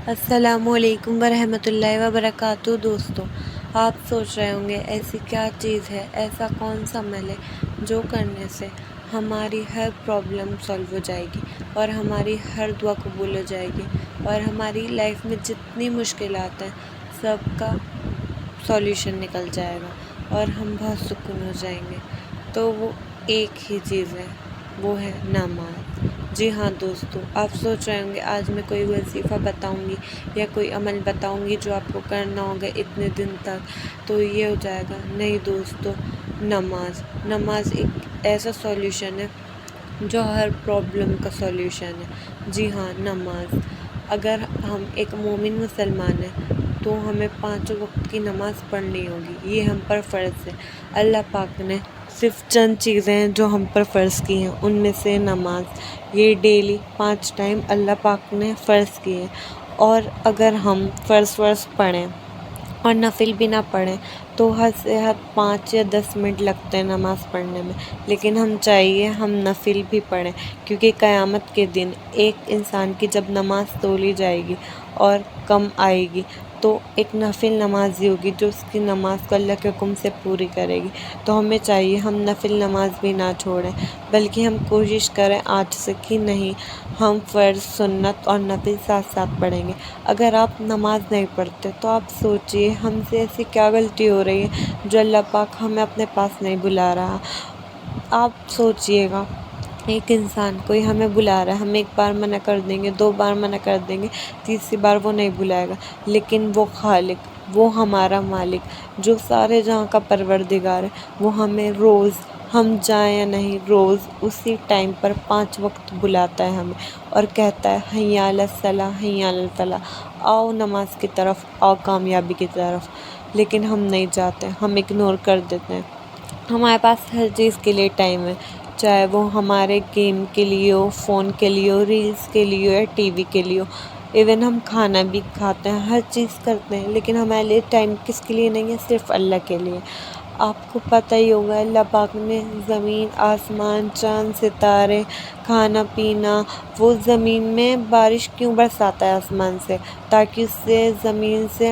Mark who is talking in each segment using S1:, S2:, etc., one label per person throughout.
S1: السلام علیکم ورحمۃ اللہ وبرکاتہ۔ دوستوں، آپ سوچ رہے ہوں گے ایسی کیا چیز ہے، ایسا کون سا عمل ہے جو کرنے سے ہماری ہر پرابلم سالو ہو جائے گی اور ہماری ہر دعا قبول ہو جائے گی اور ہماری لائف میں جتنی مشکلات ہیں سب کا سولیوشن نکل جائے گا اور ہم بہت سکون ہو جائیں گے۔ تو وہ ایک ہی چیز ہے، وہ ہے نماز۔ جی ہاں دوستو، آپ سوچ رہے ہوں گے آج میں کوئی وظیفہ بتاؤں گی یا کوئی عمل بتاؤں گی جو آپ کو کرنا ہوگا اتنے دن تک تو یہ ہو جائے گا۔ نہیں دوستو، نماز ایک ایسا سولیوشن ہے جو ہر پرابلم کا سولیوشن ہے۔ جی ہاں، نماز۔ اگر ہم ایک مومن مسلمان ہیں تو ہمیں 5 وقت کی نماز پڑھنی ہوگی، یہ ہم پر فرض ہے۔ اللہ پاک نے صرف چند چیزیں ہیں جو ہم پر فرض کی ہیں، ان میں سے نماز، یہ ڈیلی 5 ٹائم اللہ پاک نے فرض کی ہے۔ اور اگر ہم فرض پڑھیں اور نفل بھی نہ پڑھیں تو حد سے حد 5 یا 10 منٹ لگتے ہیں نماز پڑھنے میں، لیکن ہم چاہیے ہم نفل بھی پڑھیں، کیونکہ قیامت کے دن ایک انسان کی جب نماز تولی جائے گی اور کم آئے گی تو ایک نفل نمازی ہوگی جو اس کی نماز کو اللہ کے حکم سے پوری کرے گی۔ تو ہمیں چاہیے ہم نفل نماز بھی نہ چھوڑیں، بلکہ ہم کوشش کریں آج سے کہ نہیں، ہم فرض، سنت اور نفل ساتھ ساتھ پڑھیں گے۔ اگر آپ نماز نہیں پڑھتے تو آپ سوچئے ہم سے ایسی کیا غلطی ہو رہی ہے جو اللہ پاک ہمیں اپنے پاس نہیں بلا رہا۔ آپ سوچئے گا، ایک انسان کوئی ہمیں بلا رہا ہے، ہم 1 بار منع کر دیں گے، 2 بار منع کر دیں گے، تیسری بار وہ نہیں بلائے گا، لیکن وہ خالق، وہ ہمارا مالک جو سارے جہاں کا پروردگار ہے، وہ ہمیں روز، ہم جائیں یا نہیں، روز اسی ٹائم پر 5 وقت بلاتا ہے ہمیں اور کہتا ہے حی علی الصلاۃ، حی علی الفلاح، آؤ نماز کی طرف، آؤ کامیابی کی طرف۔ لیکن ہم نہیں جاتے، ہم اگنور کر دیتے ہیں۔ ہمارے پاس ہر چیز کے لیے ٹائم ہے، چاہے وہ ہمارے گیم کے لیے ہو، فون کے لیے ہو، ریلز کے لیے ہو یا ٹی وی کے لیے ہو، ایون ہم کھانا بھی کھاتے ہیں، ہر چیز کرتے ہیں، لیکن ہمارے لیے ٹائم کس کے لیے نہیں ہے؟ صرف اللہ کے لیے۔ آپ کو پتہ ہی ہوگا اللہ پاک نے زمین، آسمان، چاند، ستارے، کھانا پینا، وہ زمین میں بارش کیوں برساتا ہے آسمان سے؟ تاکہ اس سے زمین سے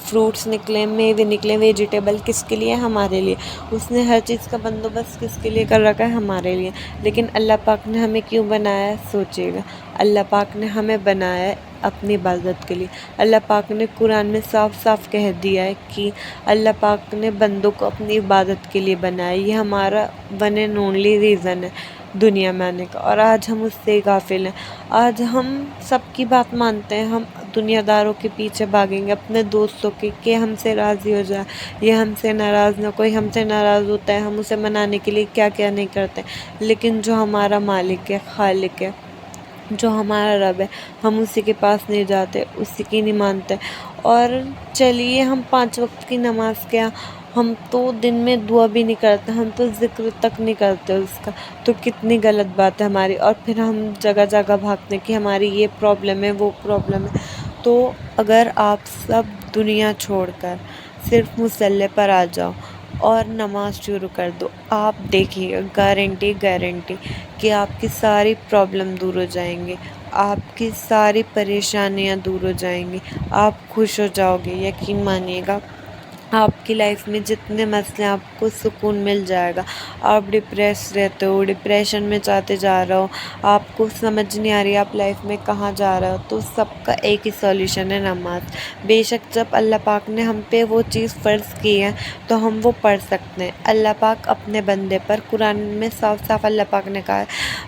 S1: فروٹس نکلیں، میوے نکلیں، ویجیٹیبل، کس کے لیے؟ ہمارے لیے۔ اس نے ہر چیز کا بندوبست کس کے لیے کر رکھا ہے؟ ہمارے لیے۔ لیکن اللہ پاک نے ہمیں کیوں بنایا ہے؟ سوچئے گا، اللہ پاک نے ہمیں بنایا ہے اپنی عبادت کے لیے۔ اللہ پاک نے قرآن میں صاف صاف کہہ دیا ہے کہ اللہ پاک نے بندوں کو اپنی عبادت کے لیے بنایا ہے، یہ ہمارا ون اینڈ اونلی ریزن ہے دنیا میں آنے کا، اور آج ہم اس سے غافل ہیں۔ آج ہم سب کی بات مانتے ہیں، ہم دنیا داروں کے پیچھے بھاگیں گے، اپنے دوستوں کے، کہ ہم سے راضی ہو جائے، یہ ہم سے ناراض نہ، کوئی ہم سے ناراض ہوتا ہے ہم اسے منانے کے لیے کیا کیا نہیں کرتے۔ لیکن جو ہمارا مالک ہے، خالق ہے، جو ہمارا رب ہے، ہم اسی کے پاس نہیں جاتے، اسی کی نہیں مانتے۔ اور چلیے ہم 5 وقت کی نماز کیا، ہم تو دن میں دعا بھی نہیں کرتے، ہم تو ذکر تک نہیں کرتے اس کا، تو کتنی غلط بات ہے ہماری۔ اور پھر ہم جگہ جگہ بھاگتے ہیں کہ ہماری یہ پرابلم ہے، وہ پرابلم ہے۔ تو اگر آپ سب دنیا چھوڑ کر صرف مصلی پر آ جاؤ اور نماز شروع کر دو، آپ دیکھیے گارنٹی کہ آپ کی ساری پرابلم دور ہو جائیں گے، آپ کی ساری پریشانیاں دور ہو جائیں گی، آپ خوش ہو جاؤ گے۔ یقین مانیے گا، آپ کی لائف میں جتنے مسئلے ہیں آپ کو سکون مل جائے گا۔ آپ ڈپریس رہتے ہو، ڈپریشن میں جاتے جا رہے ہو، آپ کو سمجھ نہیں آ رہی آپ لائف میں کہاں جا رہے ہو، تو سب کا ایک ہی سولیوشن ہے، نماز۔ بے شک جب اللہ پاک نے ہم پہ وہ چیز فرض کی ہے تو ہم وہ پڑھ سکتے ہیں۔ اللہ پاک اپنے بندے پر، قرآن میں صاف صاف اللہ پاک نے کہا ہے،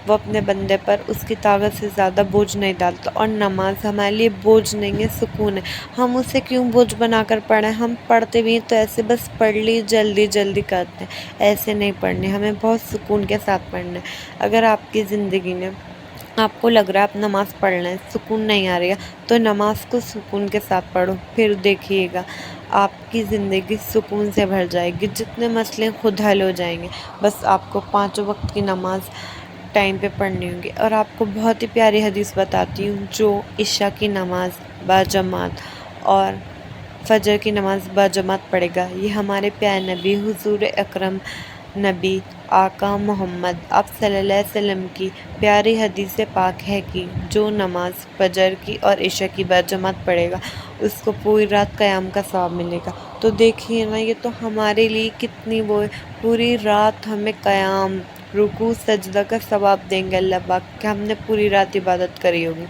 S1: وہ اپنے بندے پر اس کی طاقت سے زیادہ بوجھ نہیں ڈالتا، اور نماز ہمارے لیے بوجھ نہیں ہے، سکون ہے۔ ہم اسے کیوں بوجھ بنا کر پڑھیں؟ ہم پڑھتے بھی تو ایسے بس پڑھ لی، جلدی کرتے ہیں، ایسے نہیں پڑھنے، ہمیں بہت سکون کے ساتھ پڑھنا ہے۔ اگر آپ کی زندگی میں آپ کو لگ رہا ہے آپ نماز پڑھ لیں، سکون نہیں آ رہی ہے، تو نماز کو سکون کے ساتھ پڑھو، پھر دیکھیے گا آپ کی زندگی سکون سے بھر جائے گی، جتنے مسئلے خود حل ہو جائیں گے۔ بس آپ کو 5 وقت کی نماز ٹائم پہ پڑھنی ہوگی۔ اور آپ کو بہت ہی پیاری حدیث بتاتی ہوں، جو عشاء کی نماز باجماعت اور فجر کی نماز باجماعت پڑھے گا، یہ ہمارے پیارے نبی حضور اکرم نبی آقا محمد آپ صلی اللہ علیہ وسلم کی پیاری حدیث پاک ہے کہ جو نماز فجر کی اور عشاء کی بجماعت پڑھے گا اس کو پوری رات قیام کا ثواب ملے گا۔ تو دیکھیے نا، یہ تو ہمارے لیے کتنی وہ ہے، پوری رات ہمیں قیام، رکوع، سجدہ کا ثواب دیں گے اللہ پاک کہ ہم نے پوری رات عبادت کری ہوگی۔